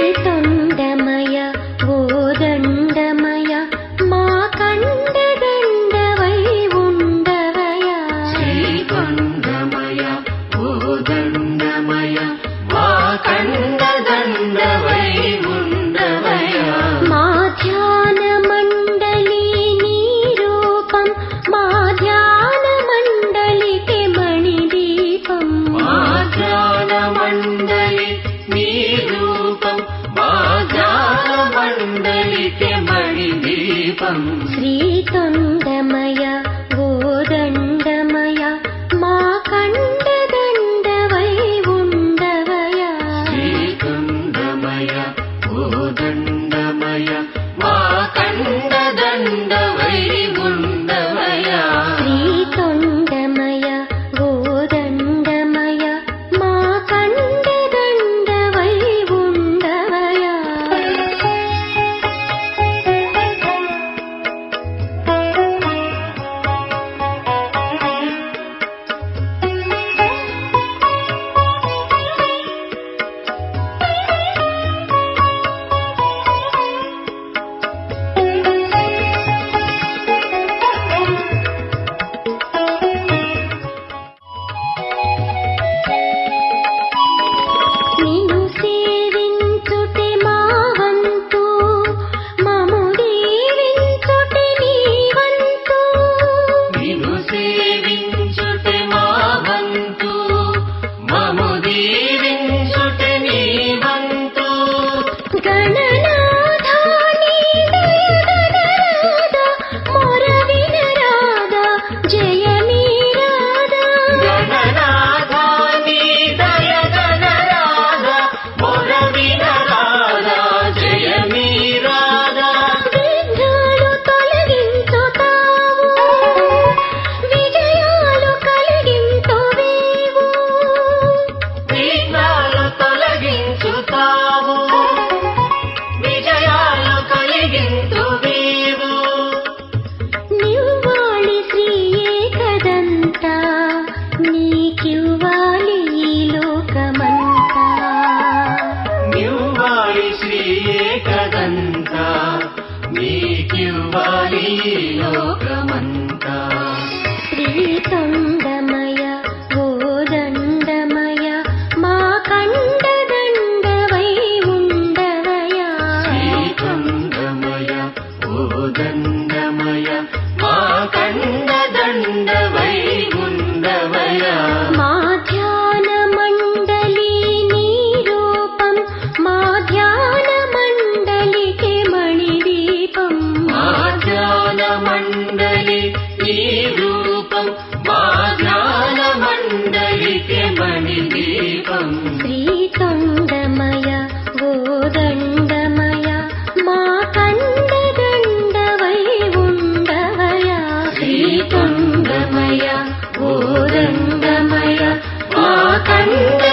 శ్రీతొండమయ గోదండమయ మా కండదండవై ఉండవయ శ్రీతొండమయ గోదండమయ మా కండదండవై ఉండవయ శ్రీతొండమయ గోదండమయ మా కండదండవై ఉండవయ లోకమంతా శ్రీతొండమయ గోదండమయ మా కండదండవై ఉండవయ శ్రీతొండమయ గోదండమయ మా కండదండవై ఉండవయ మా ధ్యాన మండలి నీ రూపం మా ధ్యాన మండలికి మణిదీపం మా ధ్యాన మండలి నీ రూపం మా ధ్యాన మండలికి మణిదీపం శ్రీతొండమయ గోదండమయ మా కండదండవై ఉండవయ శ్రీతొండమయ గోదండమయ మా కండ